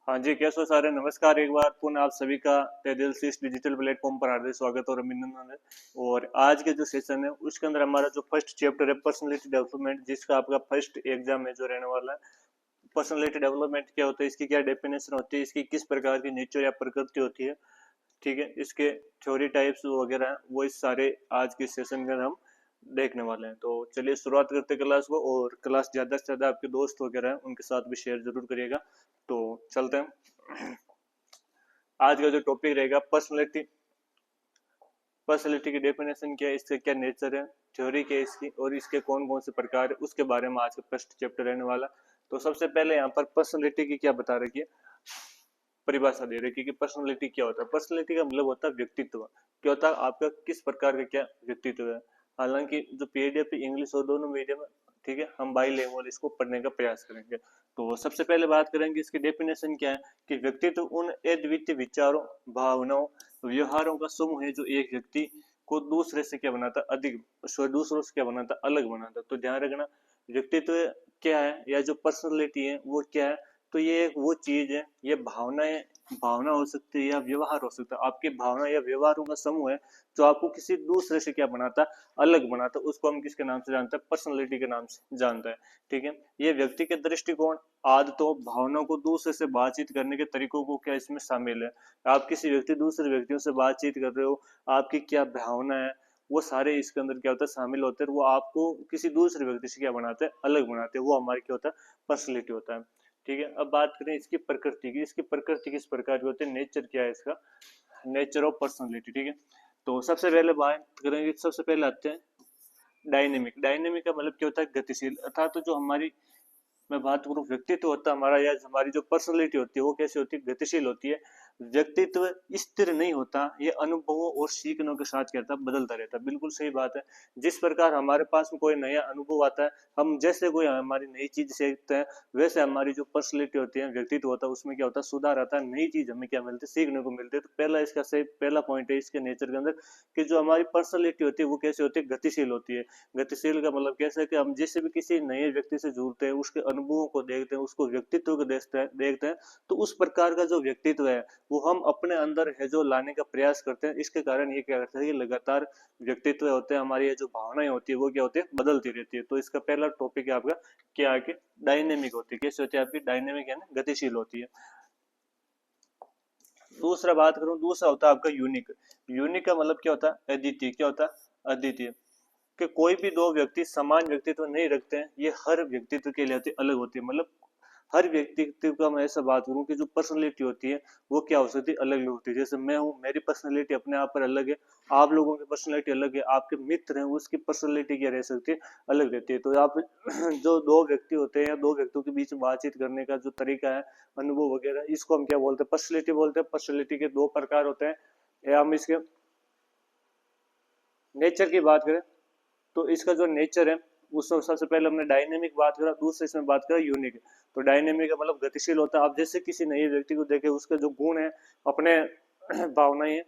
हाँ जी, कैसे हो सारे। नमस्कार एक बार पुनः आप सभी का तहे दिल से इस डिजिटल प्लेटफॉर्म पर हार्दिक स्वागत और अभिनंदन है। और आज के जो सेशन है उसके अंदर हमारा जो फर्स्ट चैप्टर है पर्सनालिटी डेवलपमेंट, जिसका आपका फर्स्ट एग्जाम है जो रहने वाला है। पर्सनालिटी डेवलपमेंट क्या होता है, इसकी क्या डेफिनेशन होती है, इसकी किस प्रकार की नेचर या प्रकृति होती है, ठीक है, इसके थ्योरी टाइप्स वगैरह हैं, वो इस सारे आज के सेशन के अंदर हम देखने वाले हैं। तो चलिए शुरुआत करते हैं क्लास को, और क्लास ज़्यादा से ज़्यादा आपके दोस्त वगैरह हैं उनके साथ भी शेयर जरूर करिएगा। तो चलते हैं। आज का जो टॉपिक रहेगा पर्सनैलिटी। पर्सनैलिटी की डेफिनेशन क्या है, इसका क्या नेचर है, थ्योरी क्या है इसकी, और इसके कौन कौन से प्रकार है, उसके बारे में आज का फर्स्ट चैप्टर रहने वाला। तो सबसे पहले यहाँ पर पर्सनैलिटी की क्या बता रखी है, परिभाषा दे रखी है कि पर्सनैलिटी क्या होता है। पर्सनैलिटी का मतलब होता है व्यक्तित्व। क्या होता है आपका, किस प्रकार का क्या व्यक्तित्व है। हालांकि जो पीडीएफ इंग्लिश और दोनों मीडियम, ठीक है, हम बाईलिंगुअल इसको पढ़ने का प्रयास करेंगे। तो सबसे पहले बात करेंगे इसकी डेफिनेशन क्या है, कि व्यक्तित्व उन अद्वितीय विचारों, भावनाओं, व्यवहारों का समूह है जो एक व्यक्ति को दूसरे से क्या बनाता है, अधिक दूसरों से क्या बनाता है, अलग बनाता है। तो ध्यान रखना, व्यक्तित्व क्या है या जो पर्सनैलिटी है वो क्या है। तो ये एक वो चीज है, ये भावनाएं, भावना हो सकती है या व्यवहार हो सकता है, आपकी भावना या व्यवहारों का समूह है जो आपको किसी दूसरे से क्या बनाता है, अलग बनाता है। उसको हम किसके नाम से जानते हैं, पर्सनैलिटी के नाम से जानते हैं। ठीक है, ये व्यक्ति के दृष्टिकोण, आदतों, भावनाओं को दूसरे से बातचीत करने के तरीकों को क्या इसमें शामिल है। आप किसी व्यक्ति दूसरे व्यक्तियों से बातचीत कर रहे हो, आपकी क्या भावना है, वो सारे इसके अंदर क्या होता है, शामिल होते हैं। वो आपको किसी दूसरे व्यक्ति से क्या बनाते हैं, अलग बनाते हैं। वो हमारे क्या होता है, पर्सनैलिटी होता है। ठीक है, अब बात करें इसकी प्रकृति की। इसकी प्रकृति किस प्रकार की होती है, नेचर क्या है इसका, नेचर ऑफ पर्सनैलिटी। ठीक है, तो सबसे पहले बात करेंगे, सबसे पहले आते हैं डायनेमिक। डायनेमिक का मतलब क्या होता है, गतिशील। अर्थात तो जो हमारी, मैं बात करूं व्यक्तित्व होता है हमारा, या हमारी जो पर्सनैलिटी होती है वो कैसी होती है, गतिशील होती है। व्यक्तित्व स्थिर नहीं होता, ये अनुभवों और सीखने के साथ क्या रहता है, बदलता रहता है। बिल्कुल सही बात है। जिस प्रकार हमारे पास में कोई नया अनुभव आता है, हम जैसे कोई हमारी नई चीज सीखते हैं, वैसे हमारी जो पर्सनैलिटी होती है, व्यक्तित्व होता है, उसमें क्या होता है, सुधार आता है। नई चीज हमें क्या मिलती है, सीखने को मिलती है। तो पहला इसका सही पहला पॉइंट है इसके नेचर के अंदर, कि जो हमारी पर्सनैलिटी होती है वो कैसी होती है, गतिशील होती है। गतिशील का मतलब कैसे है, कि हम जिससे भी किसी नए व्यक्ति से जुड़ते हैं, उसके अनुभवों को देखते हैं, उसको व्यक्तित्व को देखते हैं, तो उस प्रकार का जो व्यक्तित्व है वो हम अपने अंदर है जो लाने का प्रयास करते हैं। इसके कारण ये क्या करता है, ये लगातार व्यक्तित्व होते हैं, हमारी ये जो भावनाएं होती है वो क्या होती है, बदलती रहती है। तो इसका पहला टॉपिक है आपका क्या है, कि डायनेमिक होती है। कैसे होती है आपकी, डायनेमिक है ना, गतिशील होती है। दूसरा बात करूं, दूसरा होता है आपका यूनिक। यूनिक का मतलब क्या होता है, अद्वितीय। क्या होता है, अद्वितीय। कि कोई भी दो व्यक्ति समान व्यक्तित्व नहीं रखते हैं, ये हर व्यक्तित्व के लिए अलग होती है। मतलब हर व्यक्तित्व का मैं ऐसा बात करूं कि जो पर्सनैलिटी होती है वो क्या हो सकती है, अलग अलग होती है। जैसे मैं हूं, मेरी पर्सनैलिटी अपने आप पर अलग है, आप लोगों की पर्सनैलिटी अलग है, आपके मित्र हैं उसकी पर्सनैलिटी क्या रह सकती है, अलग रहती है। तो आप जो दो व्यक्ति होते हैं या दो व्यक्तियों के बीच में बातचीत करने का जो तरीका है, अनुभव वगैरह, इसको हम क्या बोलते हैं, पर्सनैलिटी बोलते हैं। पर्सनैलिटी के दो प्रकार होते हैं, या हम इसके नेचर की बात करें तो इसका जो नेचर है, उसमें सबसे पहले हमने डायनेमिक बात करा, दूसरे इसमें बात करा यूनिक। तो डायनेमिक का मतलब गतिशील होता है। आप जैसे किसी नए व्यक्ति को देखे, उसके जो गुण है, अपने भावनाएं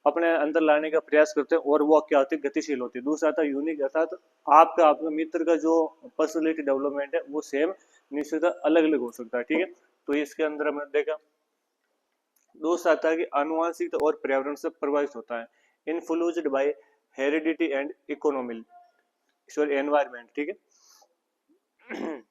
अपने अंदर लाने का प्रयास करते हैं, और वो क्या होती है, गतिशील होती है। दूसरा आता है यूनिक, अर्थात आपका आपके मित्र का जो पर्सनैलिटी डेवलपमेंट है वो सेम नहीं सकता, अलग अलग हो सकता है। ठीक है, तो इसके अंदर हमने देखा। दूसरा आता है कि आनुवंशिकता और पर्यावरण से प्रभावित होता है, influenced by heredity and economy, sorry environment. ठीक है,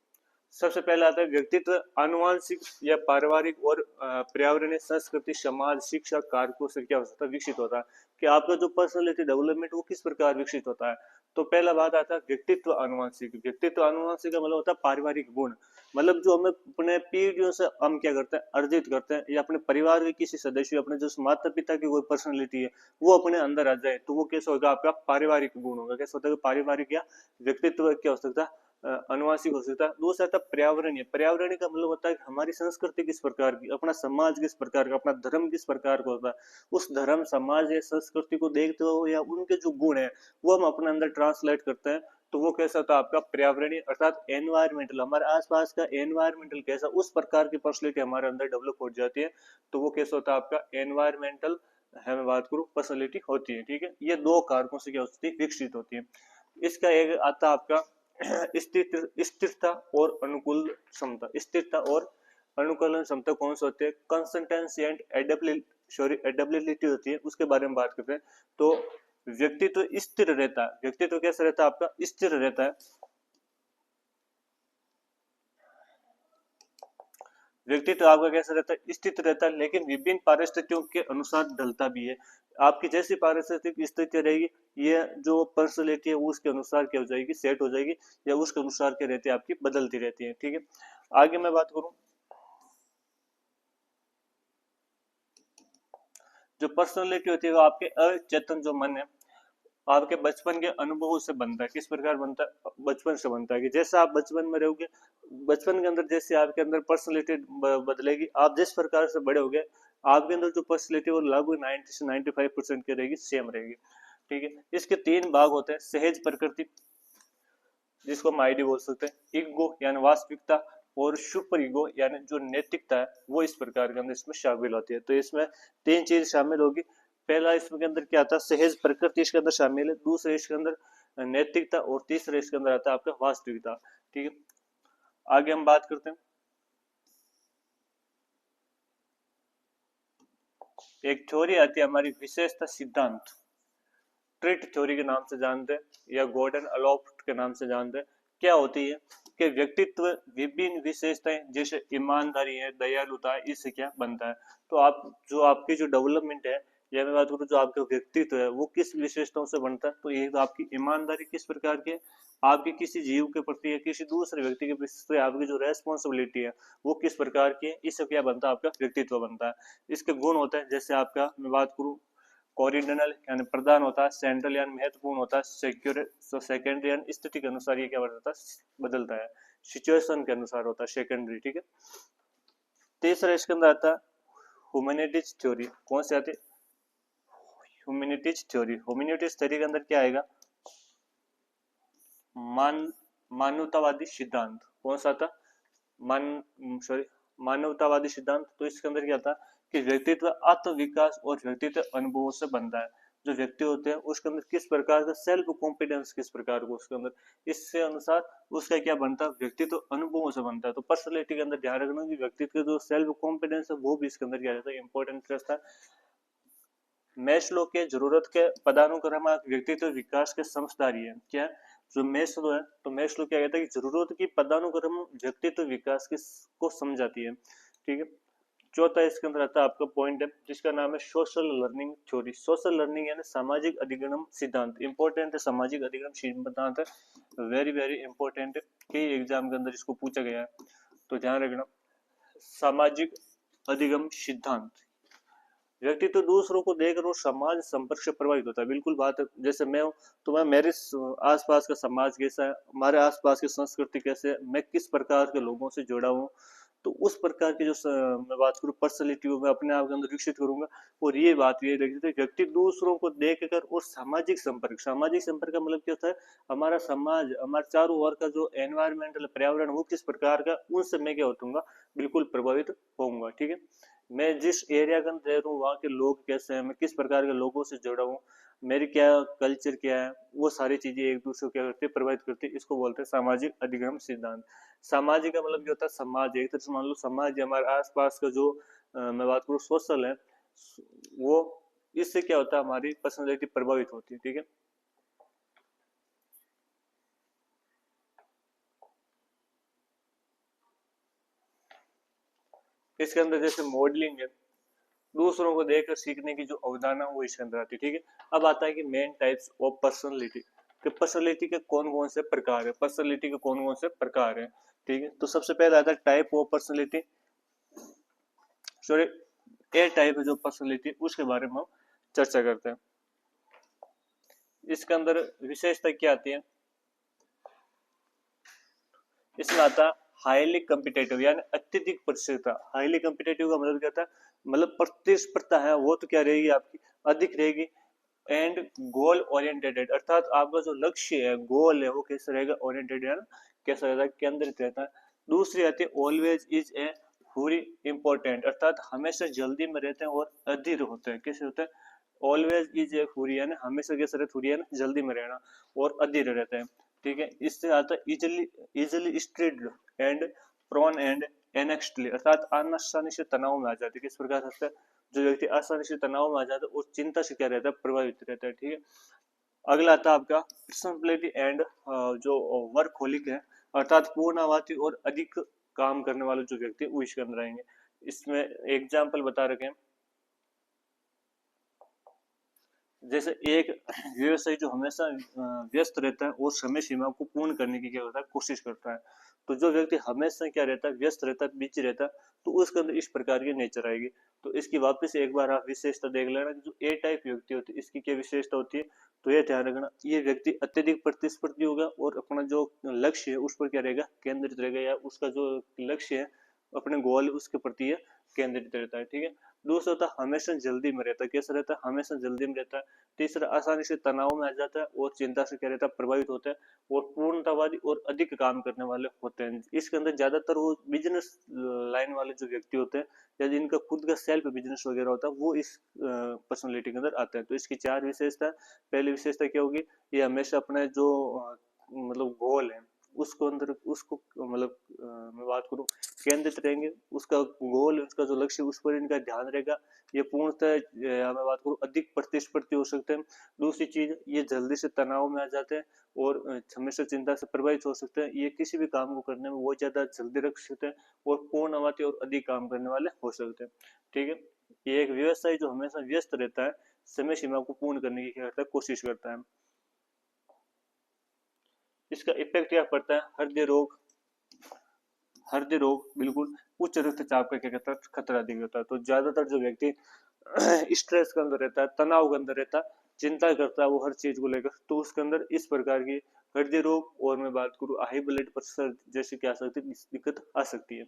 सबसे पहला आता है व्यक्तित्व आनुवंशिक या पारिवारिक और पर्यावरणीय, संस्कृति, समाज, शिक्षा कारकों से क्या हो सकता है, विकसित होता है। कि आपका जो पर्सनैलिटी डेवलपमेंट वो किस प्रकार विकसित होता है। तो पहला बात आता है व्यक्तित्व आनुवंशिक। व्यक्तित्व आनुवंशिक का मतलब होता है पारिवारिक गुण। मतलब जो हमें अपने पीढ़ियों से हम क्या करते हैं, अर्जित करते हैं, या अपने परिवार के किसी सदस्य, अपने जो माता पिता की कोई पर्सनैलिटी है वो अपने अंदर आ जाए, तो वो कैसा होगा, आपका पारिवारिक गुण होगा। कैसा होता है, पारिवारिक या व्यक्तित्व क्या हो सकता है, अनुवांशिक हो सकता है। दूसरा था पर्यावरणीय। पर्यावरणीय का मतलब होता है कि हमारी संस्कृति किस प्रकार की, अपना समाज किस प्रकार का, अपना धर्म किस प्रकार का होता है। उस धर्म, समाज या संस्कृति को देखते हो, या उनके जो गुण है वो हम अपने अंदर ट्रांसलेट करते हैं, तो वो कैसा था आपका पर्यावरणीय, अर्थात एनवायरमेंटल, हमारे आसपास का एनवायरमेंटल कैसा, उस प्रकार की पर्सनैलिटी हमारे अंदर डेवलप हो जाती है। तो वो कैसा होता है, आपका एनवायरमेंटल है, मैं बात करूं, पर्सनैलिटी होती है। ठीक है, ये दो कारकों से क्या होती है, विकसित होती है। इसका एक आता आपका स्थिरता और अनुकूल क्षमता। स्थिरता और अनुकूलन क्षमता कौन सी होती है, कंसिस्टेंसी एंड एडेबिलिटी होती है, उसके बारे में बात करते हैं। तो व्यक्तित्व स्थिर रहता है, व्यक्तित्व कैसा रहता है आपका, स्थिर रहता है। व्यक्तित्व आपका कैसा रहता है, स्थित रहता है, लेकिन विभिन्न परिस्थितियों के अनुसार ढलता भी है। आपकी जैसी पारिस्थितिक स्थिति रहेगी, ये जो पर्सनैलिटी है वो उसके अनुसार क्या हो जाएगी, सेट हो जाएगी, या उसके अनुसार क्या रहती है, आपकी बदलती रहती है। ठीक है, आगे मैं बात करूं, जो पर्सनैलिटी होती है वो आपके अचेतन जो मन है, आपके बचपन के अनुभवों से बनता है। किस प्रकार बनता है, बचपन से बनता है, कि जैसे आप बचपन में रहोगे, बचपन के अंदर जैसे आपके अंदर पर्सनैलिटी बदलेगी, आप जिस प्रकार से बड़े होगे, आपके अंदर जो पर्सनैलिटी वो लगभग 90 से 95% की रहेगी, सेम रहेगी। ठीक है, इसके 3 भाग होते हैं, सहज प्रकृति जिसको हम आईडी बोल सकते हैं, इगो यानी वास्तविकता, और सुपर इगो यानी जो नैतिकता है, वो इस प्रकार के अंदर इसमें शामिल होती है। तो इसमें 3 चीज शामिल होगी। पहला इसमें के अंदर क्या आता है, सहज प्रकृति इसके अंदर शामिल है, दूसरे इसके अंदर नैतिकता, और तीसरा इसके अंदर आता है आपका वास्तविकता। ठीक है, आगे हम बात करते हैं, एक थ्योरी आती है हमारी विशेषता सिद्धांत, ट्रिट थ्योरी के नाम से जानते हैं, या गॉर्डन अलोफ्ट के नाम से जानते हैं। क्या होती है कि व्यक्तित्व विभिन्न विशेषताएं जैसे ईमानदारी है, दयालुता है, इससे क्या बनता है। तो आप जो आपकी जो डेवलपमेंट है, या मैं बात करूँ जो आपका व्यक्तित्व है, वो किस विशेषताओं से बनता है। तो ये तो आपकी ईमानदारी किस प्रकार की है, आपकी किसी जीव के प्रति या किसी दूसरे व्यक्ति के प्रति आपकी जो रेस्पॉन्सिबिलिटी है वो किस प्रकार की है, इससे क्या बनता है, आपका व्यक्तित्व बनता है। इसके गुण होते हैं, जैसे आपका मैं बात करूँ, कोरिडोनल यानी प्रधान होता है, सेंट्रल यानी महत्वपूर्ण होता है, सिक्योर सेकेंडरी यानी स्थिति के अनुसार ये क्या बदलता है, बदलता है, सिचुएशन के अनुसार होता है सेकेंडरी। ठीक है, तीसरा इसके अंदर आता है ह्यूमैनिटीज थ्योरी। कौन सी आती है, ह्यूमैनिटीज थ्योरी। ह्यूमैनिटीज थ्योरी के अंदर क्या आएगा, मान मानवतावादी सिद्धांत। कौन सा था, मानवतावादी सिद्धांत। तो इसके अंदर क्या था कि व्यक्तित्व आत्मविकास और व्यक्तित्व अनुभवों से बनता है। जो व्यक्ति होते हैं उसके अंदर किस प्रकार का सेल्फ कॉन्फिडेंस, किस प्रकार को उसके अंदर, इससे अनुसार उसका क्या बनता है, व्यक्तित्व अनुभवों से बनता है। तो पर्सनैलिटी के अंदर ध्यान रखना कि व्यक्तित्व का जो सेल्फ कॉन्फिडेंस है वो भी इसके अंदर क्या रहता है, इंपॉर्टेंट रहता है। मैस्लो के जरूरत के पदानुक्रम व्यक्तित्व विकास के समझदारी है। क्या जो मैस्लो है, तो मैस्लो क्या कहता है कि जरूरत की पदानुक्रम व्यक्तित्व विकास की को समझाती है। ठीक है, चौथा इसके अंदर आता है आपका पॉइंट है जिसका नाम है social learning theory. Social learning यानी सामाजिक अधिगम सिद्धांत। इंपॉर्टेंट है, सामाजिक अधिगम सिद्धांत है, वेरी वेरी इंपॉर्टेंट है, कई एग्जाम के अंदर इसको पूछा गया है, तो ध्यान रखना। सामाजिक अधिगम सिद्धांत, व्यक्ति तो दूसरों को देखकर वो समाज संपर्क से प्रभावित होता है। बिल्कुल बात है, जैसे मैं हूँ तो मैं मेरे आसपास का समाज कैसा है, हमारे आसपास की संस्कृति कैसे है, मैं किस प्रकार के लोगों से जुड़ा हूँ, तो उस प्रकार की जो मैं बात करूँ पर्सनैलिटी मैं अपने आप के अंदर विकसित करूंगा। और ये बात ये रखती है, व्यक्ति दूसरों को देखकर, और सामाजिक संपर्क, सामाजिक संपर्क का मतलब क्या होता है, हमारा समाज, हमारे चारों ओर का जो एनवायरमेंटल पर्यावरण वो किस प्रकार का, उनसे मैं क्या होऊंगा, बिल्कुल प्रभावित होऊंगा। ठीक है, मैं जिस एरिया के अंदर रह रहा हूँ वहाँ के लोग कैसे हैं, मैं किस प्रकार के लोगों से जुड़ा हूँ, मेरी क्या कल्चर क्या है, वो सारी चीजें एक दूसरे को क्या करती है, प्रभावित करती है। इसको बोलते हैं सामाजिक अधिगम सिद्धांत। सामाजिक का मतलब क्या होता है, समाज। एक तरह से मान लो समाज हमारे आसपास का जो मैं बात करूँ सोशल है, वो इससे क्या होता है, हमारी पर्सनैलिटी प्रभावित होती है। ठीक है, इसके अंदर जैसे मॉडलिंग है, दूसरों को देखकर सीखने की जो अवधारणा वो इसके अंदर आती है। ठीक है, अब आता है कि मेन टाइप्स ऑफ पर्सनैलिटी, कि पर्सनैलिटी के कौन कौन से प्रकार है, पर्सनैलिटी के कौन कौन से प्रकार है। ठीक है, तो सबसे पहले आता है type of personality, sorry A type है जो पर्सनैलिटी, उसके बारे में हम चर्चा करते हैं। इसके अंदर विशेषता क्या आती है, इसमें आता है हाईली कम्पिटेटिव यानी अत्यधिक प्रतिस्पर्धा। हाईली कम्पिटेटिव का मतलब क्या था, मतलब प्रतिस्पर्धा है वो तो क्या रहेगी आपकी, अधिक रहेगी। एंड गोल ओरिएंटेड, अर्थात आपका जो लक्ष्य है, गोल है, वो कैसे रहेगा, ओरिएंटेड है ना, कैसा रहता है, केंद्रित रहता है। दूसरी आती है ऑलवेज इज ए हुरी इंपॉर्टेंट, अर्थात हमेशा जल्दी में रहते हैं और अधीर होते हैं। कैसे होते हैं, ऑलवेज इज ए हुरी यानी हमेशा कैसे रहते, हुरी है ना, जल्दी में रहना, और अधीर रहते हैं। ठीक है, इससे आता है easily easily stressed and prone and anxiously अर्थात आसानी से तनाव में आ जाते हैं। किस प्रकार होता है, जो व्यक्ति आसानी से तनाव में आ जाता है और चिंता से क्या रहता है, प्रभावित रहता है। ठीक है, अगला आता है आपका पर्सनालिटी एंड जो वर्कहोलिक है, अर्थात पूर्णवादी और अधिक काम करने वाले जो व्यक्ति वो इसके अंदर आएंगे। इसमें एग्जाम्पल बता रखे हैं, जैसे एक व्यवसायी जो हमेशा व्यस्त रहता है और समय सीमा को पूर्ण करने की क्या होता है, कोशिश करता है। तो जो व्यक्ति हमेशा क्या रहता है, व्यस्त रहता है, बिजी रहता है, तो उसके अंदर इस प्रकार की नेचर आएगी। तो इसकी वापस एक बार आप विशेषता देख लेना, जो ए टाइप व्यक्ति होती है इसकी क्या विशेषता होती है, तो ये ध्यान रखना, ये व्यक्ति अत्यधिक प्रतिस्पर्धी होगा और अपना जो लक्ष्य है उस पर क्या रहेगा, केंद्रित रहेगा, या उसका जो लक्ष्य है, अपने गोल उसके प्रति केंद्रित रहता है। ठीक है, दूसरा होता है हमेशा जल्दी में रहता है। कैसा रहता है, हमेशा जल्दी में रहता है। तीसरा आसानी से तनाव में आ जाता है और चिंता से क्या रहता है, प्रभावित होता है। और पूर्णतावादी और अधिक काम करने वाले होते हैं। इसके अंदर ज्यादातर वो बिजनेस लाइन वाले जो व्यक्ति होते हैं या जिनका खुद का सेल्फ बिजनेस वगैरह होता है, वो इस पर्सनैलिटी के अंदर आते हैं। तो इसकी चार विशेषता। पहली विशेषता क्या होगी, ये हमेशा अपने जो मतलब गोल है उसको अंदर उसको मतलब मैं बात करूं केंद्रित रहेंगे, उसका गोल उसका जो लक्ष्य उस पर इनका ध्यान रहेगा। ये पूर्णतः मैं बात करूं अधिक प्रतिस्पर्धी हो सकते हैं। दूसरी चीज, ये जल्दी से तनाव में आ जाते हैं और हमेशा चिंता से प्रभावित हो सकते हैं। ये किसी भी काम को करने में बहुत ज्यादा जल्दी रख सकते हैं और पूर्णवादी और अधिक काम करने वाले हो सकते हैं। ठीक है, ये एक व्यवसाय जो हमेशा व्यस्त रहता है, समय सीमा को पूर्ण करने की क्या करता है, कोशिश करता है। इसका इफेक्ट क्या पड़ता है, हृदय रोग बिल्कुल, उच्च रक्तचाप का क्या कहता है, खतरा अधिक होता है। तो ज्यादातर जो व्यक्ति स्ट्रेस के अंदर रहता है, तनाव के अंदर रहता है, चिंता करता है वो हर चीज को लेकर, तो उसके अंदर इस प्रकार की हृदय रोग और मैं बात करूं हाई ब्लड प्रेशर जैसी क्या सकती दिक्कत आ सकती है।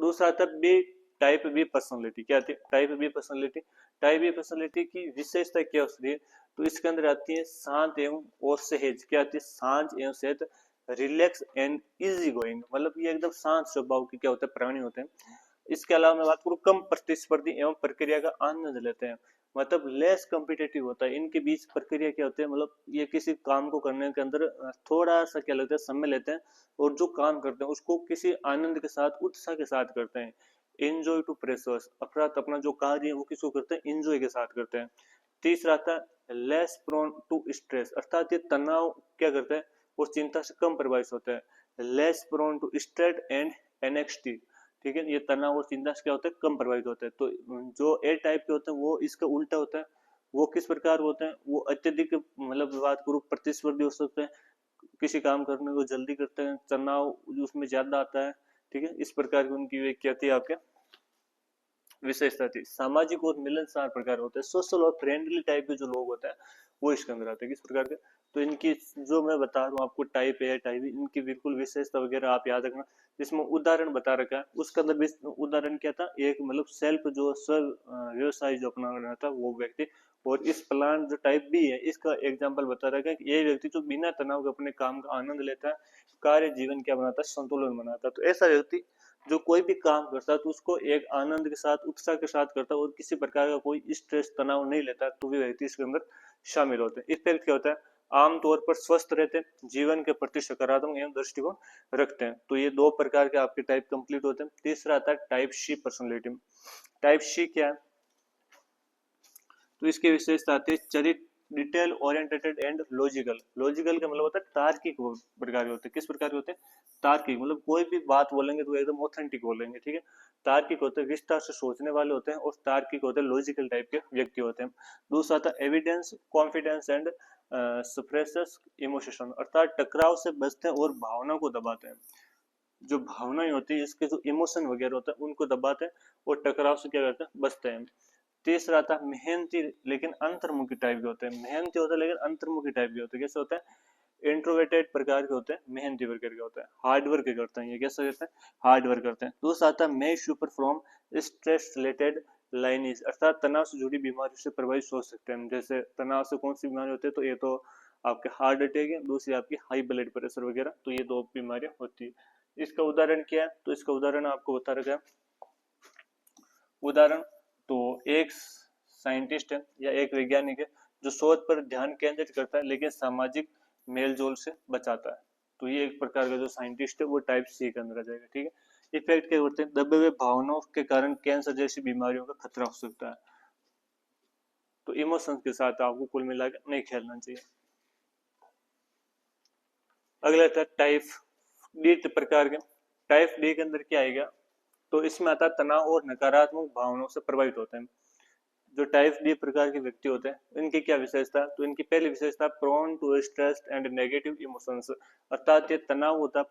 दूसरा आता है बी टाइप बी पर्सनालिटी। क्या आती है, type B personality. Type B personality की विशेषता क्या होती है, तो इसके अंदर आती है शांत एवं और सहज। क्या आती है, शांत एवं सहज, रिलैक्स एंड इजी गोइंग, मतलब ये एकदम शांत स्वभाव के क्या होते हैं, प्राणी होते हैं। इसके अलावा मैं बात करूं कम प्रतिस्पर्धी एवं प्रक्रिया का आनंद लेते हैं, मतलब लेस कॉम्पिटेटिव होता है। इनके बीच प्रक्रिया क्या होती है, मतलब ये किसी काम को करने के अंदर थोड़ा सा क्या लगता है, समय लेते हैं और जो काम करते हैं उसको किसी आनंद के साथ, उत्साह के साथ करते हैं। एंजॉय टू प्रेशर्स, अर्थात अपना जो कार्य है वो किसको करते हैं, एंजॉय के साथ करते हैं। तीसरा आता है लेस प्रोन टू स्ट्रेस, अर्थात ये तनाव क्या करते हैं और चिंता से कम प्रभावित होते हैं। Less prone to stress and anxiety, ठीक है, ये तनाव और चिंता से क्या होता है, कम प्रभावित होते हैं। तो जो ए टाइप के होते हैं वो इसका उल्टा होता है। वो किस प्रकार होते हैं, वो अत्यधिक मतलब बात करूं प्रतिस्पर्धी हो सकते हैं, किसी काम करने को जल्दी करते हैं, तनाव उसमें ज्यादा आता है। ठीक है, इस प्रकार की उनकी क्या थी, आपके विशेषता थी। सामाजिक और मिलनसार प्रकार होते हैं, सोशल और फ्रेंडली टाइप के जो लोग होते हैं वो इसके अंदर आते हैं। किस प्रकार के, तो इनकी जो मैं बता रहा हूँ आपको टाइप ए टाइप बी, इनकी बिल्कुल विशेषता वगैरह आप याद रखना। जिसमें उदाहरण बता रखा है, उसके अंदर भी उदाहरण क्या था, एक मतलब सेल्फ जो स्व व्यवसाय जो अपना रहा था वो व्यक्ति। और इस प्लान जो टाइप बी है इसका एग्जाम्पल बता रखा है कि ये व्यक्ति जो बिना तनाव के अपने काम का आनंद लेता है, कार्य जीवन क्या बनाता है, संतुलन बनाता है। तो ऐसा व्यक्ति जो कोई भी काम करता है तो उसको एक आनंद के साथ, उत्साह के साथ करता है और किसी प्रकार का कोई स्ट्रेस तनाव नहीं लेता, तो भी व्यक्ति इसके अंदर शामिल होते हैं। इफेक्ट क्या होता है, आमतौर पर स्वस्थ रहते हैं, जीवन के प्रति सकारात्मक एवं दृष्टिकोण रखते हैं। तो ये दो प्रकार के आपके टाइप कंप्लीट होते हैं। तीसरा आता है type C personality. Type C क्या है, तो इसकी विशेषता आती है चरित्र detail oriented and logical. Logical का मतलब होता है तार्किक प्रकार के होते हैं। किस प्रकार के होते हैं, तार्किक, मतलब कोई भी बात बोलेंगे तो एकदम ऑथेंटिक बोलेंगे। ठीक है, तार्किक होते हैं, विस्तार से सोचने वाले होते हैं, और तार्किक होते हैं, लॉजिकल टाइप के व्यक्ति होते हैं। दूसरा आता है evidence confidence and suppresses emotion, अर्थात टकराव से बचते हैं और भावना को दबाते हैं। जो भावनाएं होती है, इसके जो इमोशन वगैरह होता है उनको दबाते हैं और टकराव से क्या करते हैं, बचते हैं। तीसरा आता है मेहनती लेकिन अंतर्मुखी टाइप के होते हैं। मेहनती होते हैं लेकिन अंतर्मुखी टाइप के होते हैं। कैसे होते हैं, इंट्रोवर्टेड प्रकार के होते हैं, मेहनती प्रकार के होते हैं, हार्ड वर्क करते हैं। ये कैसे करते हैं, हार्ड वर्क करते हैं। दूसरा आता है may suffer from stress related lineage, अर्थात तनाव से जुड़ी बीमारी से प्रभावित हो सकते हैं। जैसे तनाव से कौन सी बीमारी होती है, तो ये तो आपके हार्ट अटैक है, दूसरी आपकी हाई ब्लड प्रेशर वगैरह, तो ये दो बीमारियां होती है। इसका उदाहरण क्या है, तो इसका उदाहरण आपको बता रखा है। उदाहरण, तो एक साइंटिस्ट है या एक वैज्ञानिक है जो शोध पर ध्यान केंद्रित करता है लेकिन सामाजिक मेलजोल से बचाता है। तो ये एक प्रकार का जो साइंटिस्ट है वो टाइप सी के अंदर आ जाएगा। ठीक है, इफेक्ट क्या होते हैं, दबे हुए भावनाओं के कारण कैंसर जैसी बीमारियों का खतरा हो सकता है। तो इमोशंस के साथ आपको कुल मिलाकर नहीं खेलना चाहिए। अगला था टाइप डी प्रकार के। टाइप डी के अंदर क्या आएगा, तो इसमें आता है तनाव और नकारात्मक भावनाओं से प्रभावित होते हैं। जो टाइप डी प्रकार के व्यक्ति होते हैं इनकी क्या विशेषता, तो इनकी पहली विशेषता prone to stress and negative emotions, अर्थात ये तनाव होता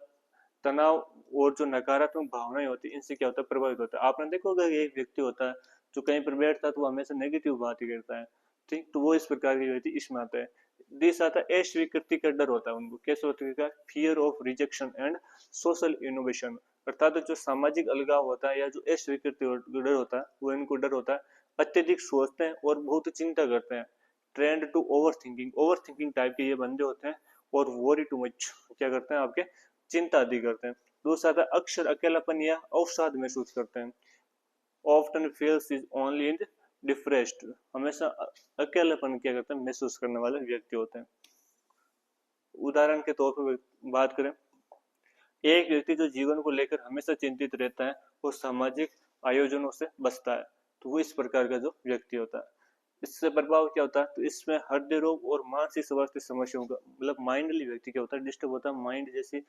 तनाव और जो नकारात्मक भावनाएं होती है इनसे क्या होता है, प्रभावित होता है। आपने देखो अगर एक व्यक्ति होता है जो कहीं पर बैठता है तो वो हमेशा नेगेटिव बात ही करता है, ठीक, तो वो इस प्रकार की व्यक्ति इसमें आता है। दिस आता है अस्वीकृति का डर होता है उनको, कैसे होता है, fear of rejection and social innovation, अर्थात जो सामाजिक अलगाव होता है या जो अस्वीकृति डर होता है वो इनको डर होता है। अत्यधिक सोचते हैं और बहुत चिंता करते हैं। Tend to overthinking type के ये बंदे होते हैं। और वरी टू मच, क्या करते हैं, आपके चिंता अधिक करते हैं। दूसरा था अक्सर अकेलापन या अवसाद महसूस करते हैं। Often feels is only in depressed, हमेशा अकेलापन क्या करते हैं, महसूस करने वाले व्यक्ति होते हैं। उदाहरण के तौर पर बात करें, एक व्यक्ति जो जीवन को लेकर हमेशा चिंतित रहता है वो सामाजिक आयोजनों से बचता है, तो वो इस प्रकार का जो व्यक्ति होता है। इससे प्रभाव क्या होता है, तो इसमें हृदय रोग और मानसिक स्वास्थ्य समस्याओं का मतलब माइंडली व्यक्ति क्या होता है, डिस्टर्ब होता है। माइंड जैसी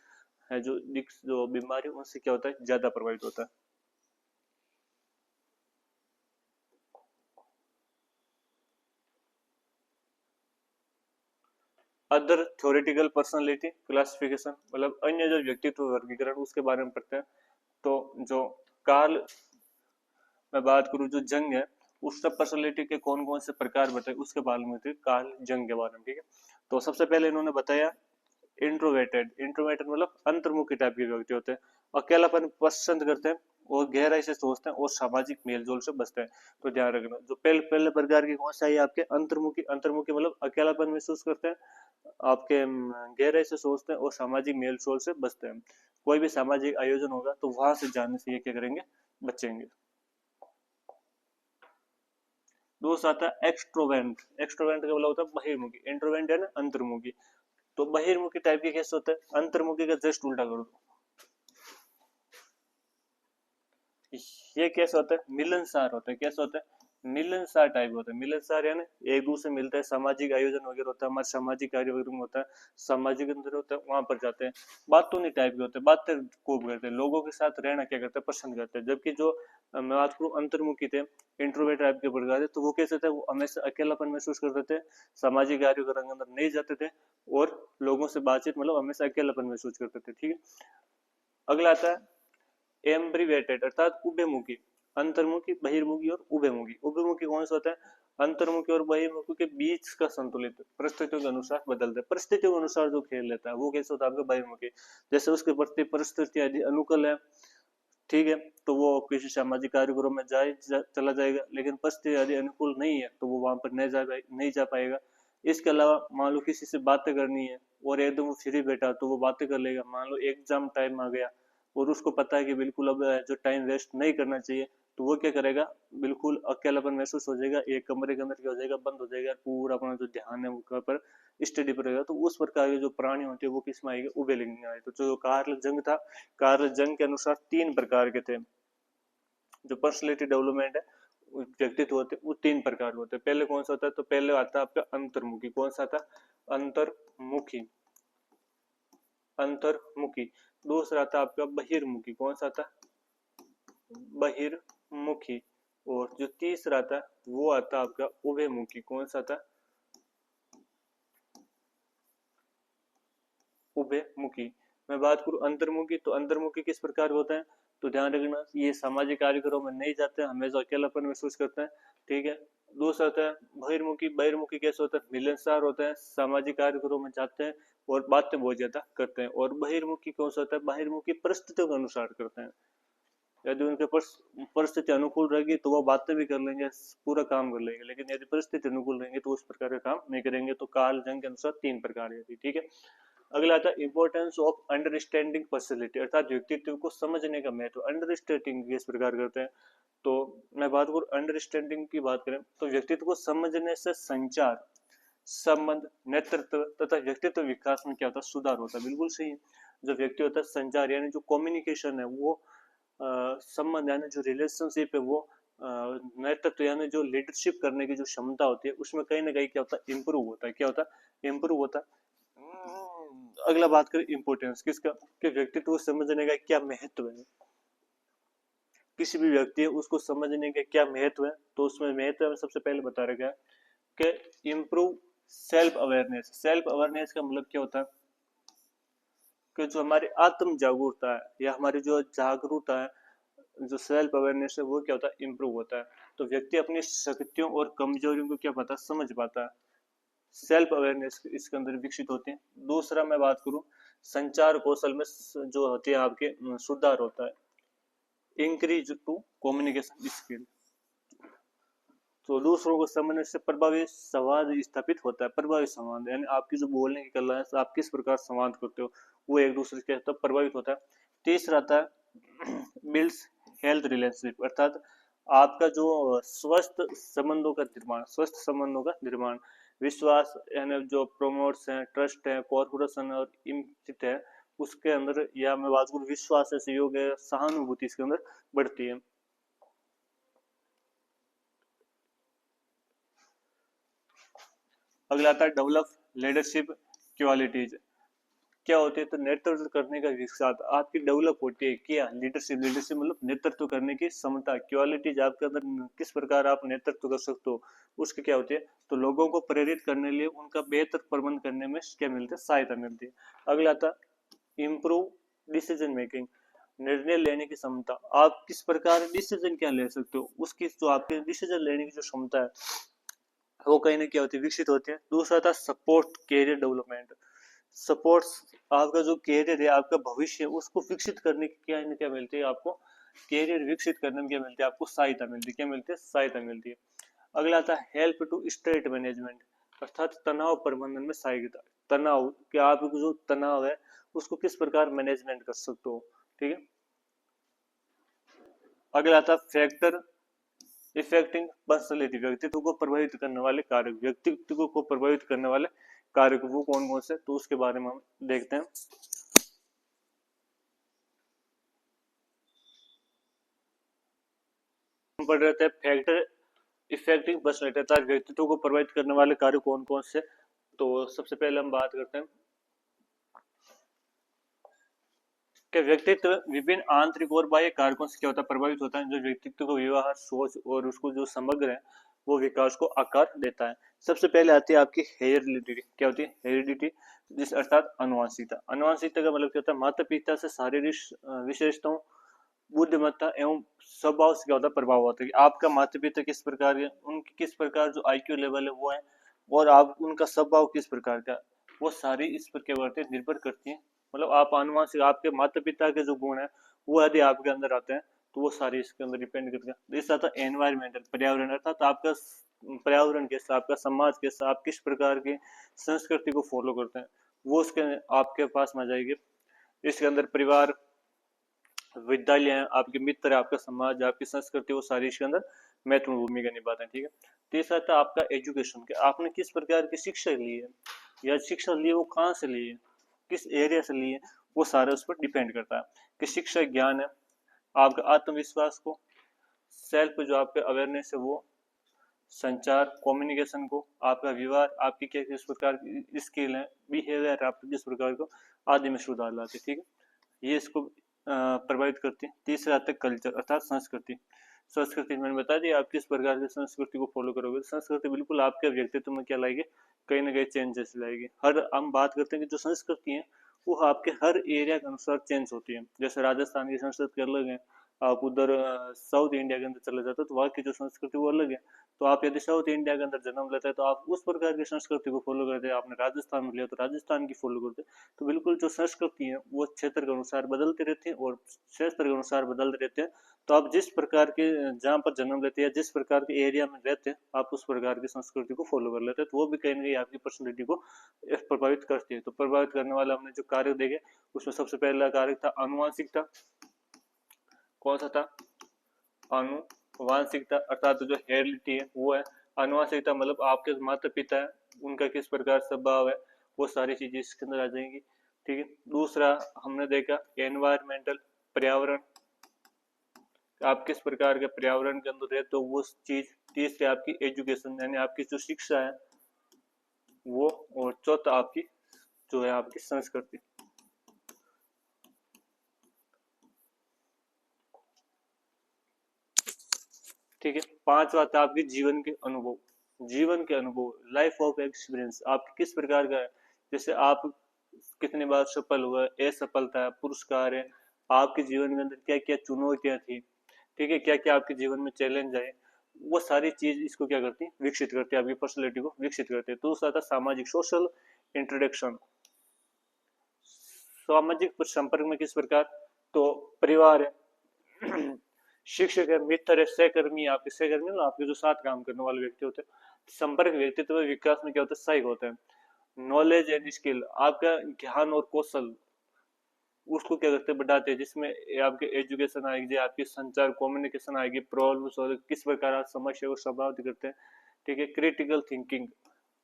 है जो बीमारी उनसे क्या होता है, ज्यादा प्रभावित होता है। अदर थ्योरेटिकल पर्सनालिटी क्लासिफिकेशन, मतलब अन्य जो व्यक्तित्व वर्गीकरण उसके बारे में पढ़ते हैं। तो जो कार्ल, मैं बात करूं जो जंग है उसका पर्सनालिटी के कौन कौन से प्रकार बताए उसके बारे में थे कार्ल जंग के बारे में। ठीक है, तो सबसे पहले इन्होंने बताया इंट्रोवेटेड मतलब अंतर्मुखी टाइप के व्यक्ति होते हैं, अकेलापन पसंद करते हैं और गहराई से सोचते हैं और सामाजिक मेलजोल से बचते हैं। तो ध्यान रखना, जो पहले पहले प्रकार की कौन सा है आपके अंतर्मुखी, अंतर्मुखी मतलब अकेलापन महसूस करते हैं, आपके गहराई से सोचते हैं और सामाजिक मेलजोल से बचते हैं। कोई भी सामाजिक आयोजन होगा तो वहां से जाने से ये क्या करेंगे, बचेंगे। दूसरा आता है एक्सट्रोवेंट। एक्सट्रोवेंट का मतलब होता है बहिर्मुखी, इंट्रोवेंट है ना अंतर्मुखी। तो बहिर्मुखी टाइप के कैसे होता है, अंतर्मुखी का जस्ट उल्टा कर दो, ये कैसे होता है, मिलनसार होता है। कैसे होता है, मिलनसार टाइप होता है। मिलनसार है ना, एक दूसरे मिलते हैं, सामाजिक आयोजन वगैरह होता है, हमारे सामाजिक कार्य वगैरह में होता है, सामाजिक अंदर होता है, वहां पर जाते हैं। बातों नहीं टाइप के होते हैं, बातें खूब करते हैं, लोगों के साथ रहना क्या करते हैं, पसंद करते हैं। जबकि जो मैं बात करूँ अंतर्मुखी थे, इंट्रोवर्ट टाइप के प्रकार थे, तो वो कैसे थे, वो हमेशा अकेलापन महसूस करते थे, सामाजिक कार्यों के अंदर नहीं जाते थे और लोगों से बातचीत मतलब हमेशा अकेलापन महसूस करते थे। ठीक है, अगला आता है एम्ब्रीवेटेड अर्थात उभयमुखी। अंतर्मुखी, बहिर्मुखी और उभयमुखी। उभयमुखी कौन सा होता है, अंतर्मुखी और बहिर्मुखी के बीच का संतुलित, परिस्थितियों के अनुसार बदलता है, परिस्थितियों के अनुसार जो खेल लेता है वो कैसे होता है आपका बहिर्मुखी। जैसे उसके प्रति परिस्थिति यदि अनुकूल है, ठीक है, तो वो किसी सामाजिक कार्यक्रम में चला जाएगा, लेकिन परिस्थिति यदि अनुकूल नहीं है तो वो वहां पर नहीं जा पाएगा। इसके अलावा मान लो किसी से बातें करनी है और एकदम वो फ्री बैठा तो वो बातें कर लेगा। मान लो एग्जाम टाइम आ गया और उसको पता है कि बिल्कुल अब जो टाइम वेस्ट नहीं करना चाहिए, तो वो क्या करेगा, बिल्कुल अकेलापन महसूस हो जाएगा, एक कमरे के अंदर क्या हो जाएगा, बंद हो जाएगा, पूरा अपना जो ध्यान है वो पर स्टडी पर रहेगा। तो उस प्रकार के जो प्राणी होते हैं वो किस में आएगा, उभय लिंग में आए। तो जो कार्ल जंग था, कार्ल जंग के अनुसार तीन प्रकार के थे। जो पर्सनैलिटी डेवलपमेंट है, व्यक्तित्व होते हैं वो तीन प्रकार के होते हैं। पहले कौन सा होता है, तो पहले आता है आपका अंतर्मुखी। कौन सा था, अंतर्मुखी, अंतर्मुखी। दूसरा आता आपका बहिर्मुखी। कौन सा था, बहिर्मुखी। और जो तीसरा था वो आता आपका उभयमुखी। कौन सा था, उभयमुखी। मैं बात करूं अंतर्मुखी, तो अंतर्मुखी किस प्रकार होता है, तो ध्यान रखना ये सामाजिक कार्यक्रमों में नहीं जाते हैं, हमेशा अकेलापन महसूस करते हैं। ठीक है, दूसरा होता है बहिर्मुखी। बहिर्मुखी कैसे होता है, मिलनसार होते हैं, सामाजिक कार्यक्रमों में जाते हैं और बातें बहुत ज्यादा करते हैं। और बहिर्मुखी कौन सा होता है, बहिर्मुखी परिस्थितियों के अनुसार करते हैं। यदि उनके परिस्थिति अनुकूल रहेगी तो वो बातें भी कर लेंगे, पूरा काम कर लेंगे, लेकिन यदि परिस्थिति अनुकूल रहेंगे तो उस प्रकार का काम नहीं करेंगे। तो कार्ल जंग के अनुसार तीन प्रकार है। ठीक है, अगला आता है इंपॉर्टेंस ऑफ अंडरस्टैंडिंग पर्सनैलिटी अर्थात व्यक्तित्व को समझने का महत्व। अंडरस्टैंडिंग किस प्रकार करते हैं, तो मैं बात करूं अंडरस्टैंडिंग की बात करें तो व्यक्तित्व को समझने से संचार, संबंध, नेतृत्व तथा व्यक्तित्व विकास में क्या होता है, सुधार होता है। बिल्कुल सही है। जो व्यक्ति होता है संचार यानी जो कम्युनिकेशन है वो, संबंध यानी जो रिलेशनशिप है वो, नेतृत्व यानी जो लीडरशिप करने की जो क्षमता होती है उसमें कहीं ना कहीं क्या होता है, इम्प्रूव होता है। क्या होता है, इम्प्रूव होता है। अगला बात करें इम्पोर्टेंस किसका, कि व्यक्तित्व को समझने का क्या महत्व है। किसी भी व्यक्ति है उसको समझने का क्या महत्व है, तो उसमें महत्व सबसे पहले बता रखा है कि improve self awareness. Self awareness का मतलब क्या होता है कि जो हमारी आत्म जागरूकता है या हमारी जो जागरूकता है, जो सेल्फ अवेयरनेस है वो क्या होता है, इम्प्रूव होता है। तो व्यक्ति अपनी शक्तियों और कमजोरियों को क्या पता, समझ पाता है। सेल्फ अवेयरनेस इसके अंदर विकसित होते हैं। दूसरा मैं बात करूं, संचार कौशल में जो होती है आपके सुधार होता है। इंक्रीज टू कम्युनिकेशन स्किल, तो दूसरों को समझने से प्रभावी संवाद स्थापित होता है। प्रभावी संवाद यानी आपकी जो बोलने की कला है, आप किस प्रकार संवाद करते हो, वो एक दूसरे के साथ प्रभावित होता है। तीसरा आता है बिल्ड्स हेल्थ रिलेशनशिप, अर्थात आपका जो स्वस्थ संबंधों का निर्माण, स्वस्थ संबंधों का निर्माण, विश्वास यानी जो प्रोमोट्स है, ट्रस्ट है, कॉर्पोरेशन और इम्प्लिसिट है उसके अंदर, या मैं बात करूं विश्वास है, सहयोग है, सहानुभूति इसके अंदर बढ़ती है। अगला आता है डेवलप लीडरशिप क्वालिटीज। क्या होती है, तो नेतृत्व करने का साथ आपकी डेवलप होती है क्या, लीडरशिप। लीडरशिप मतलब नेतृत्व करने की क्षमता, क्वालिटीज आपके अंदर किस प्रकार आप नेतृत्व कर सकते हो उसकी क्या होती है, तो लोगों को प्रेरित करने लिए उनका बेहतर प्रबंध करने में क्या मिलती है, सहायता मिलती है। अगला आता इम्प्रूव डिसीजन मेकिंग, निर्णय लेने की क्षमता। आप किस प्रकार डिसीजन क्या ले सकते हो, उसकी जो आपके डिसीजन लेने की जो क्षमता है वो कहीं ना क्या होती है, विकसित होती है। दूसरा था सपोर्ट कैरियर डेवलपमेंट। सपोर्ट्स आपका जो कैरियर है, आपका भविष्य है, उसको विकसित करने की क्या न क्या मिलती है आपको, कैरियर विकसित करने में क्या मिलती है आपको, सहायता मिलती है। क्या मिलती है, सहायता मिलती है। अगला आता है हेल्प टू स्ट्रेस मैनेजमेंट, अर्थात तनाव प्रबंधन में सहायता। तनाव, कि आप जो तनाव है उसको किस प्रकार मैनेजमेंट कर सकते हो। ठीक है। अगला आता है फैक्टर इफेक्टिंग पर्सनैलिटी, व्यक्तित्व को प्रभावित करने वाले कारक। व्यक्तित्व को प्रभावित करने वाले कारक वो कौन कौन से, तो उसके बारे में हम देखते हैं। हम पढ़ रहे थे फैक्टर इफेक्टिंग पर्सनैलिटी, अर्थात व्यक्तित्व को प्रभावित करने वाले कारक कौन कौन से। तो सबसे पहले हम बात करते हैं कि व्यक्तित्व विभिन्न आंतरिक और बाह्य कारकों से क्या होता है, प्रभावित होता है। जो व्यक्तित्व को व्यवहार, सोच और उसको जो समग्र है वो विकास को आकार देता है। सबसे पहले आती है आपकी हेरिडिटी। क्या होती है, हेरिडिटी, जिस अर्थात अनुवांशिकता। अनुवांशिकता का मतलब क्या होता है, माता पिता से शारीरिक विशेषताओं, बुद्धिमत्ता एवं स्वभाव से क्या होता है, प्रभाव होता है। आपका माता पिता किस प्रकार के, उनकी किस प्रकार जो आईक्यू लेवल है वो है, और आप उनका स्वभाव किस प्रकार का, वो सारी इस पर क्या करते हैं, निर्भर करती है। मतलब आप अनुवांशिक, आपके माता पिता के जो गुण है वो यदि आपके अंदर आते हैं तो वो सारी इसके अंदर डिपेंड करते हैं। इस आता है एनवायरमेंटल, पर्यावरण, अर्थात आपका पर्यावरण कैसा, आपका समाज कैसा, आप किस प्रकार की संस्कृति को फॉलो करते हैं वो उसके आपके पास में आ जाएगी। इसके अंदर परिवार, विद्यालय है, आपके मित्र है, आपका समाज, आपकी संस्कृति, वो सारी इसके अंदर महत्वपूर्ण भूमिका निभाते हैं। ठीक है। तीसरा था आपका एजुकेशन, के आपने किस प्रकार की शिक्षा ली है, या शिक्षा ली है वो कहाँ से ली है, किस एरिया से ली है, वो सारा उस पर डिपेंड करता है। कि शिक्षा ज्ञान है, आपका आत्मविश्वास को, सेल्फ जो आपका अवेयरनेस है वो, संचार कम्युनिकेशन को, आपका व्यवहार, आपकी क्या किस प्रकार की स्किल है, बिहेवियर आपका किस प्रकार को, आदि में सुधार लाते। ठीक है। ये इसको प्रभावित करती है। तीसरा आता है कल्चर, अर्थात संस्कृति। संस्कृति मैंने बता दिया, आप किस प्रकार की संस्कृति को फॉलो करोगे। संस्कृति बिल्कुल आपके व्यक्तित्व में क्या लाएगी, कहीं ना कहीं चेंजेस लाएगी। हर हम बात करते हैं कि जो संस्कृति है वो आपके हर एरिया के अनुसार चेंज होती है। जैसे राजस्थान की संस्कृति अलग है, आप उधर साउथ इंडिया के अंदर चले जाते हो तो वहाँ की जो संस्कृति वो अलग है। तो आप यदि साउथ इंडिया के अंदर जन्म लेते हैं तो आप उस प्रकार की संस्कृति को फॉलो करते हैं। आपने राजस्थान में लिया तो राजस्थान की फॉलो करते हैं। तो बिल्कुल जो संस्कृति है वो क्षेत्र के अनुसार बदलते रहते हैं और क्षेत्र के अनुसार बदलते रहते हैं। तो आप जिस प्रकार के जहाँ पर जन्म लेते हैं, जिस प्रकार के एरिया में रहते हैं, आप उस प्रकार की संस्कृति को फॉलो कर लेते हैं। तो वो भी कहीं ना कहीं आपकी पर्सनैलिटी को प्रभावित करती है। तो प्रभावित करने वाला हमने जो कार्य देखे उसमें सबसे पहला कार्य था अनुवांशिकता। कौन सा था, अनुवांशिकता, अर्थात जो हेरिडिटी है वो है। अनुवांशिकता मतलब आपके माता पिता है उनका किस प्रकार स्वभाव है, वो सारी चीजें इसके अंदर आ जाएंगी। ठीक है। दूसरा हमने देखा एनवायरमेंटल, पर्यावरण, आप किस प्रकार के पर्यावरण के अंदर है, तो वो चीज। तीसरी आपकी एजुकेशन यानी आपकी जो शिक्षा है वो, और चौथा आपकी जो है आपकी संस्कृति। ठीक है। पांचवा था आपके जीवन के अनुभव, जीवन के अनुभव, लाइफ ऑफ एक्सपीरियंस, आप किस प्रकार का है, जैसे आप कितनी बार सफल हुआ, असफलता है, पुरस्कार है, आपके जीवन के अंदर क्या क्या चुनौतियां थी, ठीक है, क्या क्या आपके जीवन में चैलेंज आए, वो सारी चीज इसको क्या करती है, विकसित करती है, आपकी पर्सनैलिटी को विकसित करती है। तो दूसरा था सामाजिक, सोशल इंट्रोडक्शन, सामाजिक संपर्क में किस प्रकार, तो परिवार है, शिक्षक है, मित्र है, सहकर्मी, आपके सहकर्मी ना, आपके जो साथ काम करने वाले व्यक्ति होते हैं। संपर्क व्यक्तित्व विकास में क्या होता है, सहायक होता है। नॉलेज एंड स्किल, आपका ज्ञान और कौशल उसको क्या करते हैं, बढ़ाते हैं, जिसमें आपके एजुकेशन आएगी, आपकी संचार कम्युनिकेशन आएगी, प्रॉब्लम सॉल्व, किस प्रकार आप समस्या को समाप्त करते हैं। ठीक है। क्रिटिकल थिंकिंग,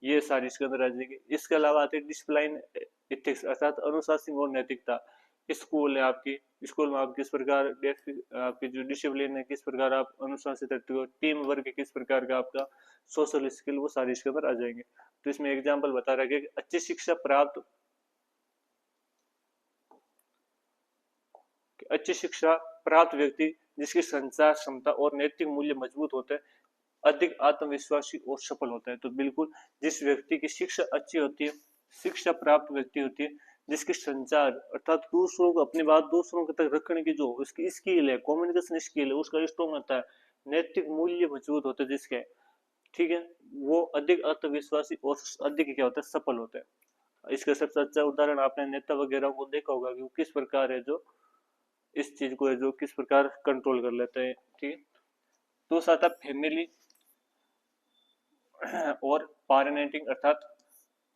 ये सारी इसके अंदर आ जाएगी। इसके अलावा आते हैं डिसिप्लिन एथिक्स, अर्थात अनुशासन और नैतिकता। स्कूल है आपकी, स्कूल में आप किस प्रकार आपकी जो डिसिप्लिन है, किस प्रकार आप अनुशासित रहते हो, टीम वर्क किस प्रकार का आपका, सोशल स्किल, वो सारी इसके अंदर आ जाएंगे। तो इसमें एग्जाम्पल बता रहा है कि अच्छी शिक्षा प्राप्त, अच्छी शिक्षा प्राप्त व्यक्ति जिसकी संचार क्षमता और नैतिक मूल्य मजबूत होते हैं, अधिक आत्मविश्वासी और सफल होता है। तो बिल्कुल जिस व्यक्ति की शिक्षा अच्छी होती है, शिक्षा प्राप्त व्यक्ति होती है, जिसकी संचार अर्थात दूसरों को अपनी बात दूसरों तक रखने की जो उसकी स्किल है, कम्युनिकेशन स्किल है, उसका स्ट्रॉन्ग होता है, नैतिक मूल्य मजबूत होते हैं जिसके, ठीक है, वो अधिक आत्मविश्वासी और अधिक क्या होता है, सफल होता है। इसका सबसे अच्छा उदाहरण आपने नेता वगैरह को देखा होगा कि वो किस प्रकार है जो इस चीज को है जो किस प्रकार कंट्रोल कर लेते हैं। ठीक है। तो साथ फैमिली और पैरेंटिंग अर्थात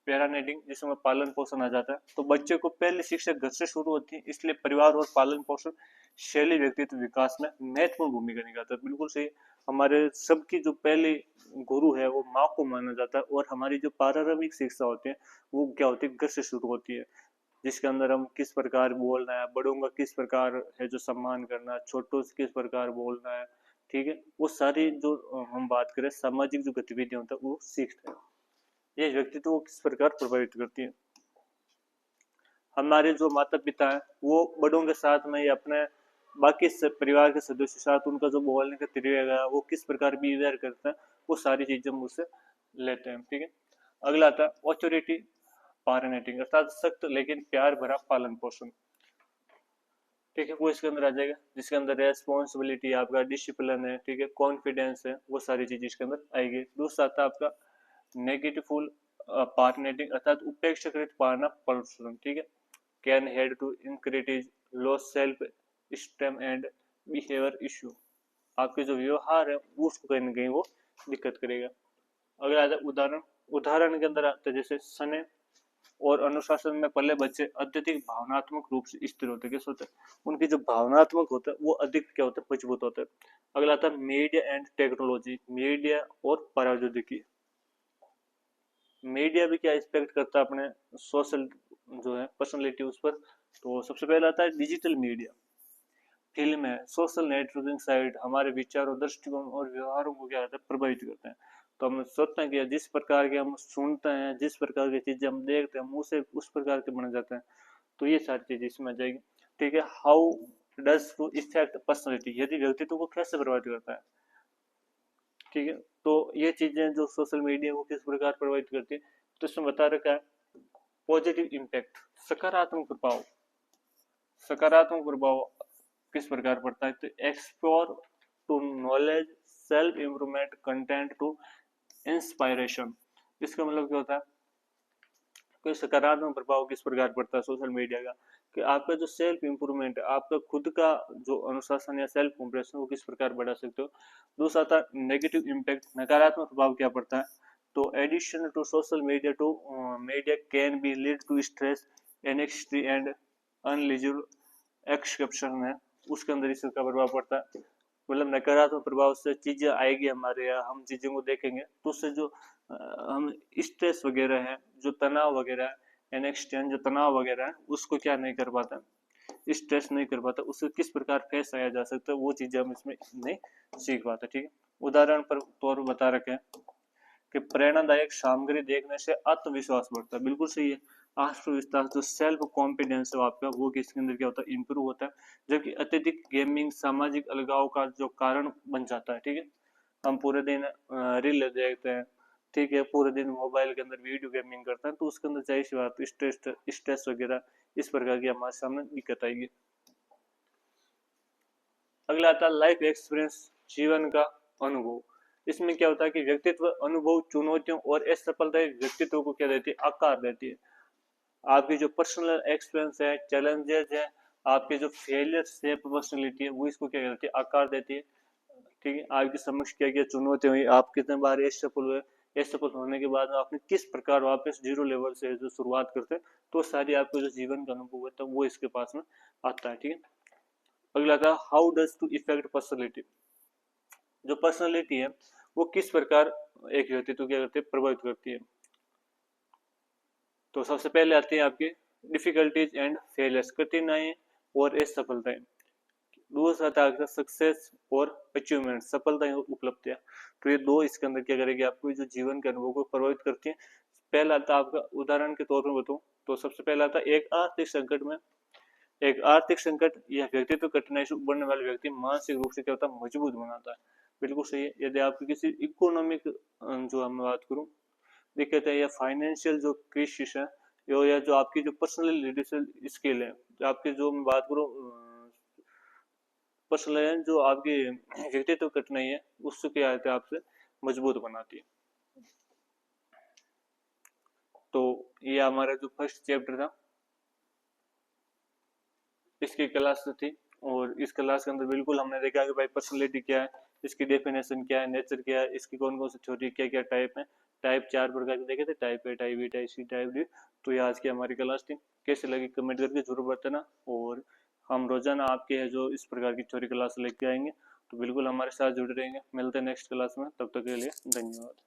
पैरानेटिंग, जिसमें पालन पोषण आ जाता है। तो बच्चे को पहली शिक्षा घर से शुरू होती है, इसलिए परिवार और पालन पोषण शैली व्यक्तित्व विकास में महत्वपूर्ण भूमिका निभाता है। बिल्कुल सही। हमारे सबकी जो पहली गुरु है वो माँ को माना जाता है, और हमारी जो प्रारंभिक शिक्षा होती है वो क्या होती है, घर से शुरू होती है, जिसके अंदर हम किस प्रकार बोलना है, बड़ों का किस प्रकार है जो सम्मान करना है, छोटों से किस प्रकार बोलना है। ठीक है। वो सारी जो हम बात करें सामाजिक जो गतिविधियां होता है वो सीखते हैं। ये व्यक्तित्व को किस प्रकार प्रभावित करती है। हमारे जो माता पिता हैं वो बड़ों के साथ में या अपने बाकी परिवार के सदस्य के साथ उनका जो बोलने का तरीका है वो किस प्रकार बिहेवियर करते हैं, वो सारी चीजें हम उससे लेते हैं। ठीक है। अगला आता है ऑथोरिटी पैरेंटिंग, अर्थात सख्त लेकिन प्यार भरा पालन पोषण। ठीक है। वो इसके अंदर आ जाएगा, जिसके अंदर रेस्पॉन्सिबिलिटी आपका, डिसिप्लिन है, ठीक है, कॉन्फिडेंस है, वो सारी चीजें इसके अंदर आएगी। दूसरा आता है आपका नेगेटिवफुल पार्टनेटिंग, अर्थात उपेक्षाकृत पालना पोषण। ठीक है। Can head to increase low self esteem and behaviour issue, आपके जो व्यवहार है उसको कहीं ना कहीं वो दिक्कत करेगा। अगला आता है उदाहरण, उदाहरण के अंदर आता है जैसे सने और अनुशासन में पले बच्चे अत्यधिक भावनात्मक रूप से स्थिर होते, कैसे होते हैं, उनकी जो भावनात्मक होता है वो अधिक क्या होता है, मजबूत होता है। अगला आता है मीडिया एंड टेक्नोलॉजी, मीडिया और प्रौद्योगिकी। मीडिया भी क्या इम्पैक्ट करता है अपने सोशल जो है पर्सनैलिटी उस पर। तो सबसे पहले आता है डिजिटल मीडिया, फिल्म है, सोशल नेटवर्किंग साइट हमारे विचारों, दृष्टिकोण और व्यवहारों को क्या करते हैं, प्रभावित करते हैं। तो हम सोचते हैं कि जिस प्रकार के हम सुनते हैं, जिस प्रकार की चीजें हम देखते हैं, हम उसे उस प्रकार के बन जाते हैं। तो ये सारी चीजें इसमें आ जाएगी। ठीक है। How does to affect personality, यदि व्यक्तित्व को कैसे प्रभावित करता है। ठीक है। तो ये चीजें जो सोशल मीडिया को किस प्रकार प्रभावित करती है, तो इसमें बता रखा है पॉजिटिव इम्पैक्ट, सकारात्मक प्रभाव। सकारात्मक प्रभाव किस प्रकार पड़ता है, तो explore to knowledge, self improvement, content to inspiration. इसका मतलब क्या होता है, कोई सकारात्मक प्रभाव किस प्रकार पड़ता है सोशल मीडिया का, कि आपका जो सेल्फ इम्प्रूवमेंट है, आपका खुद का जो अनुशासन या सेल्फ इंप्रेशन वो किस प्रकार बढ़ा सकते हो। दूसरा था नेगेटिव इम्पैक्ट, नकारात्मक प्रभाव क्या पड़ता है, तो addiction to social media to media can be lead to stress, anxiety and अनलीजर एक्सक्रिप्शन है, उसके अंदर इसका प्रभाव पड़ता है। मतलब नकारात्मक प्रभाव से चीजें आएगी हमारे, या हम चीजों को देखेंगे तो उससे जो हम स्ट्रेस वगैरह है, जो तनाव वगैरह है, एनेक्सटेंड जो तनाव वगैरह है, उसको क्या नहीं कर पाता, स्ट्रेस नहीं कर पाता, उससे किस प्रकार फेस आया जा सकता है, वो चीजें हम इसमें नहीं सीख पाते। ठीक है, उदाहरण पर तौर बता रखे हैं कि प्रेरणादायक सामग्री देखने से आत्मविश्वास बढ़ता है, बिल्कुल सही है। आत्मविश्वास जो सेल्फ कॉन्फिडेंस है आपका, वो किसके अंदर क्या होता है, इंप्रूव होता है। जबकि अत्यधिक गेमिंग सामाजिक अलगाव का जो कारण बन जाता है। ठीक है, हम पूरे दिन रील देखते हैं, ठीक है, पूरे दिन मोबाइल के अंदर वीडियो गेमिंग करते हैं, तो उसके अंदर जाहिर सी बात स्ट्रेस वगैरह इस प्रकार की हमारे सामने दिक्कत आएगी। अगला आता है लाइफ एक्सपीरियंस, जीवन का अनुभव। इसमें क्या होता है कि व्यक्तित्व अनुभव चुनौतियों और असफलता व्यक्तित्व को क्या देती है, आकार देती है। आपकी जो पर्सनल एक्सपीरियंस है, चैलेंजेस है, आपके जो फेलियर्स है, पर्सनैलिटी है, वो इसको क्या करती है, आकार देती है। ठीक है, आपके समक्ष क्या क्या चुनौती हुई, आप कितने बार असफल हुए, असफल होने के बाद आपने किस प्रकार वापस जीरो लेवल से जो शुरुआत करते हैं, तो सारी आपको जो जीवन का अनुभव होता है वो इसके पास में आता है। ठीक है, अगला था how does to affect personality. जो पर्सनैलिटी है वो किस प्रकार एक व्यक्तित्व क्या करती है, प्रभावित करती है। तो सबसे पहले आती है आपकी डिफिकल्टीज एंड फेलियर्स, कठिनाई और असफलताएं। दूसरा था सक्सेस और अचीवमेंट, सफलताएं और उपलब्धियां। तो ये दो इसके अंदर क्या करेगी, आपको जो जीवन के अनुभव को प्रभावित करती है। पहला था आपका, उदाहरण के तौर पर बताऊं तो सबसे पहला था एक आर्थिक संकट में, एक आर्थिक संकट या व्यक्तित्व कठिनाई से उबरने वाले व्यक्ति मानसिक रूप से क्या होता है, मजबूत बनाता है। बिल्कुल सही है। यदि आपकी किसी इकोनॉमिक जो हम बात करूं दिक्कत है, या फाइनेंशियल जो क्राइसिस है, या जो आपकी जो पर्सनल लीडरशिप स्किल है, जो आपकी जो मैं बात करूं पर्सनल जो आपकी व्यक्तित्व कठिनाई है, उससे क्या है आपसे मजबूत बनाती है। तो ये हमारा जो फर्स्ट चैप्टर था इसकी क्लास थी, और इस क्लास के अंदर बिल्कुल हमने देखा कि भाई पर्सनैलिटी क्या है, इसकी डेफिनेशन क्या है, नेचर क्या है, इसकी कौन कौन सी थ्योरी, क्या क्या टाइप है। टाइप 4 प्रकार के देखे थे, type A, type B, type C, type D. तो ये आज की हमारी क्लास थी, कैसे लगी कमेंट करके जरूर बताना, और हम रोजाना आपके जो इस प्रकार की थ्योरी क्लास लेके आएंगे, तो बिल्कुल हमारे साथ जुड़े रहेंगे। मिलते हैं नेक्स्ट क्लास में, तब तक के लिए धन्यवाद।